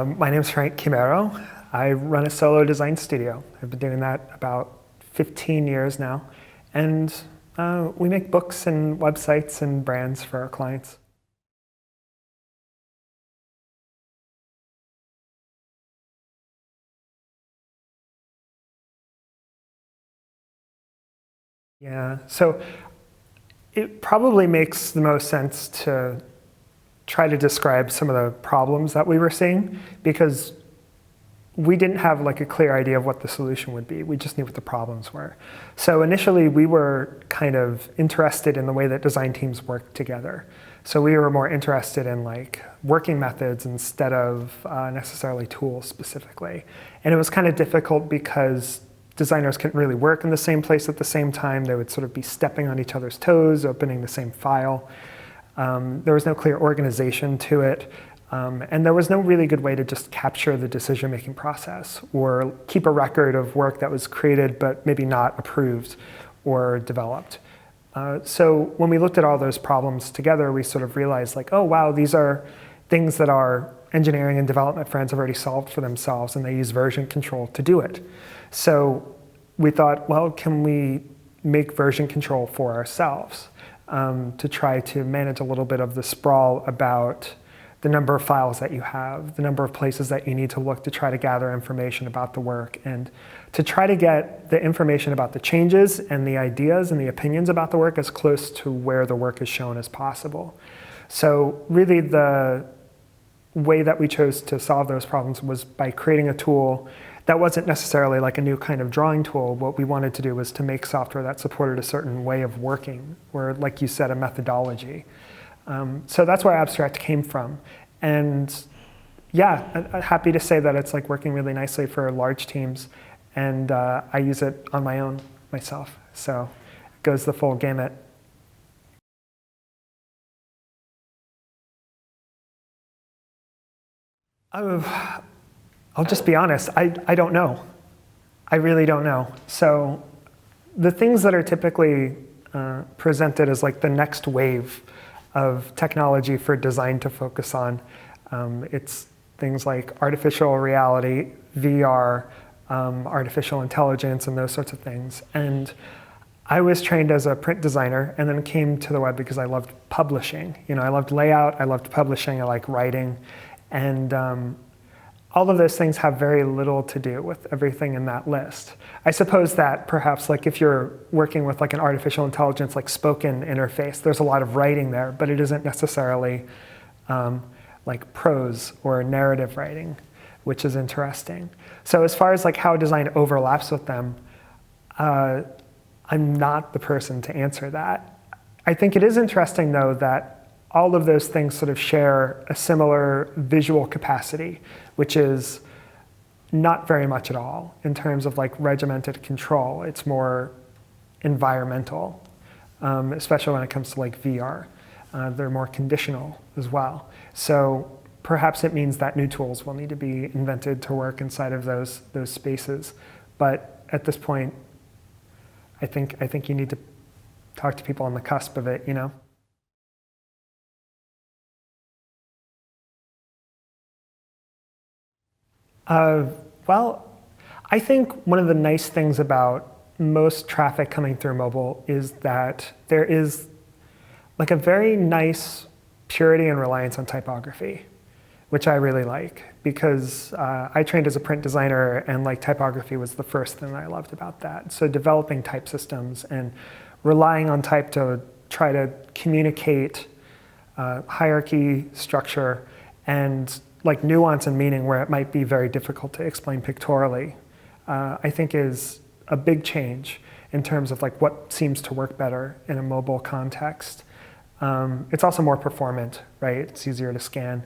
My name is Chimero. I run a solo design studio. I've been doing that about 15 years now. And we make books and websites and brands for our clients. Yeah, so it probably makes the most sense to try to describe some of the problems that we were seeing, because we didn't have like a clear idea of what the solution would be. We just knew what the problems were. So initially we were kind of interested in the way that design teams work together. So we were more interested in like working methods instead of necessarily tools specifically. And it was kind of difficult because designers couldn't really work in the same place at the same time. They would sort of be stepping on each other's toes, opening the same file. There was no clear organization to it. And there was no really good way to just capture the decision-making process or keep a record of work that was created but maybe not approved or developed. So when we looked at all those problems together, we sort of realized like, oh wow, these are things that our engineering and development friends have already solved for themselves, and they use version control to do it. So we thought, well, can we make version control for ourselves to try to manage a little bit of the sprawl about the number of files that you have, the number of places that you need to look to try to gather information about the work, and to try to get the information about the changes and the ideas and the opinions about the work as close to where the work is shown as possible. So really the way that we chose to solve those problems was by creating a tool that wasn't necessarily like a new kind of drawing tool. What we wanted to do was to make software that supported a certain way of working, or like you said, a methodology. So that's where Abstract came from. And yeah, I'm happy to say that it's like working really nicely for large teams. And I use it on my own myself. So it goes the full gamut. I'll just be honest, I don't know. I really don't know. So the things that are typically presented as like the next wave of technology for design to focus on, it's things like artificial reality, VR, artificial intelligence, and those sorts of things. And I was trained as a print designer and then came to the web because I loved publishing. You know, I loved layout, I loved publishing, I like writing. And all of those things have very little to do with everything in that list. I suppose that perhaps like if you're working with like an artificial intelligence like spoken interface, there's a lot of writing there, but it isn't necessarily like prose or narrative writing, which is interesting. So as far as like how design overlaps with them, I'm not the person to answer that. I think it is interesting though that all of those things sort of share a similar visual capacity, which is not very much at all in terms of like regimented control. It's more environmental, especially when it comes to like VR. They're more conditional as well. So perhaps it means that new tools will need to be invented to work inside of those spaces. But at this point, I think you need to talk to people on the cusp of it, you know? Well, I think one of the nice things about most traffic coming through mobile is that there is like a very nice purity and reliance on typography, which I really like, because I trained as a print designer, and like typography was the first thing that I loved about that. So developing type systems and relying on type to try to communicate hierarchy, structure, and like nuance and meaning where it might be very difficult to explain pictorially, I think is a big change in terms of like what seems to work better in a mobile context. It's also more performant, right? It's easier to scan.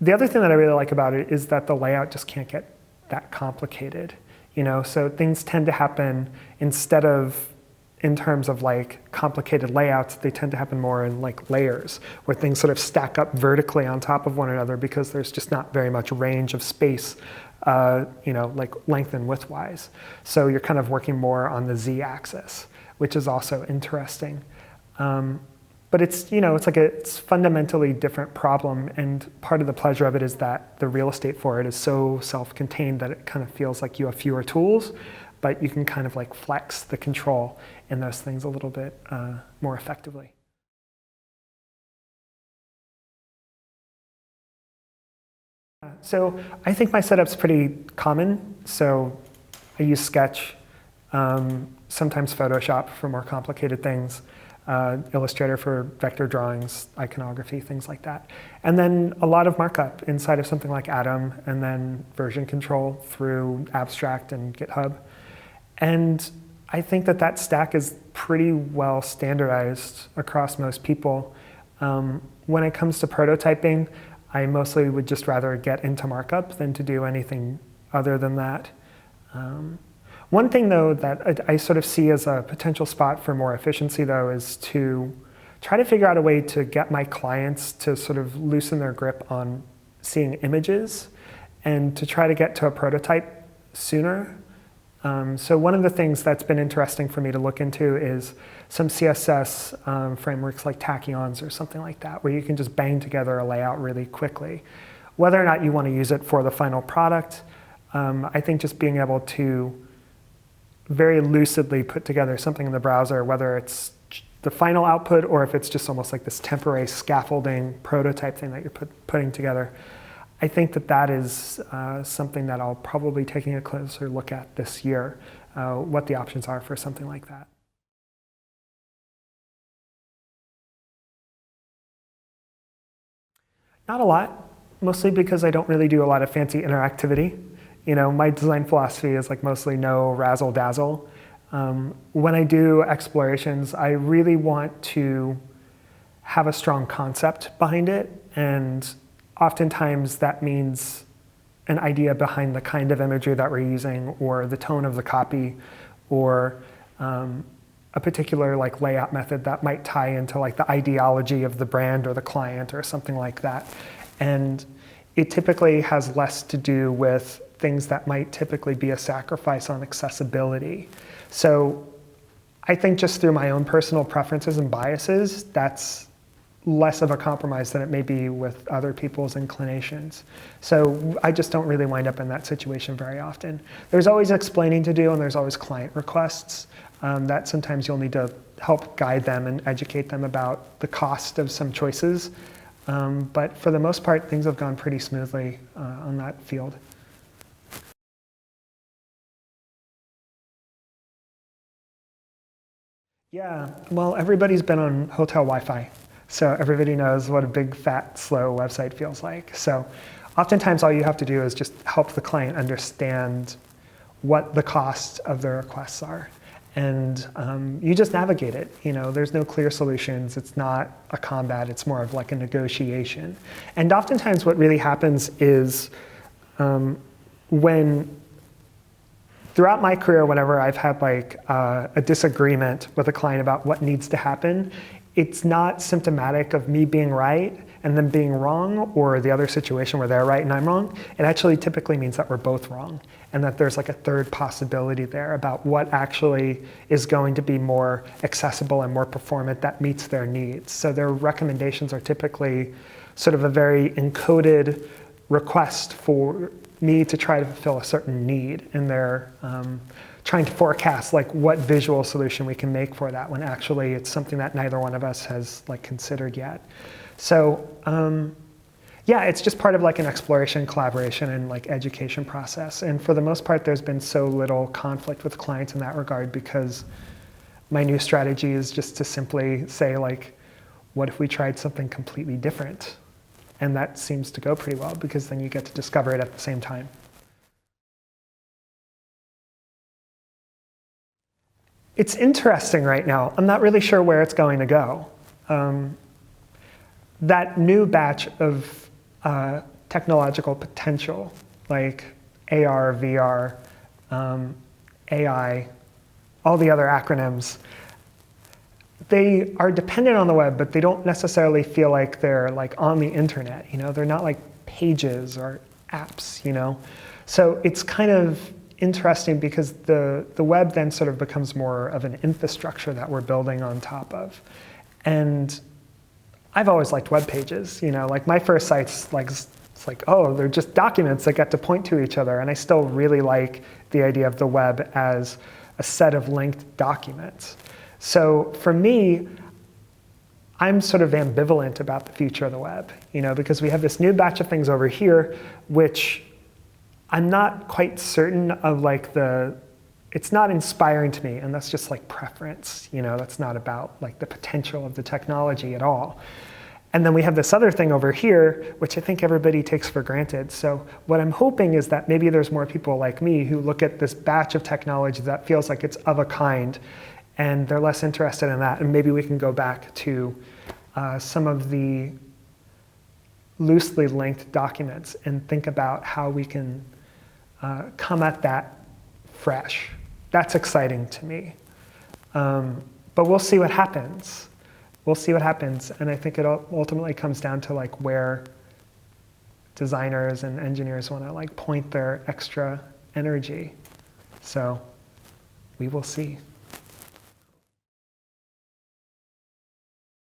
The other thing that I really like about it is that the layout just can't get that complicated, you know? So things tend to happen instead of in terms of like complicated layouts, they tend to happen more in like layers where things sort of stack up vertically on top of one another because there's just not very much range of space, you know, like length and width wise. So you're kind of working more on the Z axis, which is also interesting. but it's, you know, it's fundamentally different problem, and part of the pleasure of it is that the real estate for it is so self-contained that it kind of feels like you have fewer tools, but you can kind of like flex the control in those things a little bit more effectively. So I think my setup's pretty common. So I use Sketch, sometimes Photoshop for more complicated things, Illustrator for vector drawings, iconography, things like that. And then a lot of markup inside of something like Atom, and then version control through Abstract and GitHub. And I think that that stack is pretty well standardized across most people. When it comes to prototyping, I mostly would just rather get into markup than to do anything other than that. One thing, though, that I sort of see as a potential spot for more efficiency, though, is to try to figure out a way to get my clients to sort of loosen their grip on seeing images and to try to get to a prototype sooner. So one of the things that's been interesting for me to look into is some CSS frameworks like Tachyons or something like that, where you can just bang together a layout really quickly. Whether or not you want to use it for the final product, I think just being able to very lucidly put together something in the browser, whether it's the final output or if it's just almost like this temporary scaffolding prototype thing that you're putting together, I think that that is something that I'll probably be taking a closer look at this year, what the options are for something like that. Not a lot, mostly because I don't really do a lot of fancy interactivity. You know, my design philosophy is like mostly no razzle dazzle. When I do explorations, I really want to have a strong concept behind it, and oftentimes that means an idea behind the kind of imagery that we're using, or the tone of the copy, or a particular like layout method that might tie into like the ideology of the brand or the client or something like that. And it typically has less to do with things that might typically be a sacrifice on accessibility. So I think just through my own personal preferences and biases, that's less of a compromise than it may be with other people's inclinations. So I just don't really wind up in that situation very often. There's always explaining to do, and there's always client requests that sometimes you'll need to help guide them and educate them about the cost of some choices. But for the most part, things have gone pretty smoothly on that field. Yeah, well, everybody's been on hotel Wi-Fi. So everybody knows what a big, fat, slow website feels like. So oftentimes all you have to do is just help the client understand what the cost of their requests are. And you just navigate it. You know, there's no clear solutions. It's not a combat. It's more of like a negotiation. And oftentimes what really happens is throughout my career, whenever I've had like a disagreement with a client about what needs to happen, it's not symptomatic of me being right and them being wrong, or the other situation where they're right and I'm wrong. It actually typically means that we're both wrong, and that there's like a third possibility there about what actually is going to be more accessible and more performant that meets their needs. So their recommendations are typically sort of a very encoded request for me to try to fulfill a certain need, and they're trying to forecast like what visual solution we can make for that, when actually it's something that neither one of us has like considered yet. So yeah, it's just part of like an exploration, collaboration, and like education process. And for the most part, there's been so little conflict with clients in that regard, because my new strategy is just to simply say like, what if we tried something completely different? And that seems to go pretty well, because then you get to discover it at the same time. It's interesting right now. I'm not really sure where it's going to go. That new batch of technological potential, like AR, VR, AI, all the other acronyms, they are dependent on the web, but they don't necessarily feel like they're like on the internet. You know, they're not like pages or apps. You know, so it's kind of interesting, because the web then sort of becomes more of an infrastructure that we're building on top of, and I've always liked web pages. Like my first sites, like it's like, oh, they're just documents that get to point to each other. And I still really like the idea of the web as a set of linked documents. So for me, I'm sort of ambivalent about the future of the web, because we have this new batch of things over here, which I'm not quite certain of it's not inspiring to me, and that's just like preference, that's not about like the potential of the technology at all. And then we have this other thing over here, which I think everybody takes for granted. So what I'm hoping is that maybe there's more people like me who look at this batch of technology that feels like it's of a kind, and they're less interested in that. And maybe we can go back to some of the loosely linked documents and think about how we can come at that fresh. That's exciting to me. But we'll see what happens. We'll see what happens, and I think it ultimately comes down to like where designers and engineers want to like point their extra energy. So we will see.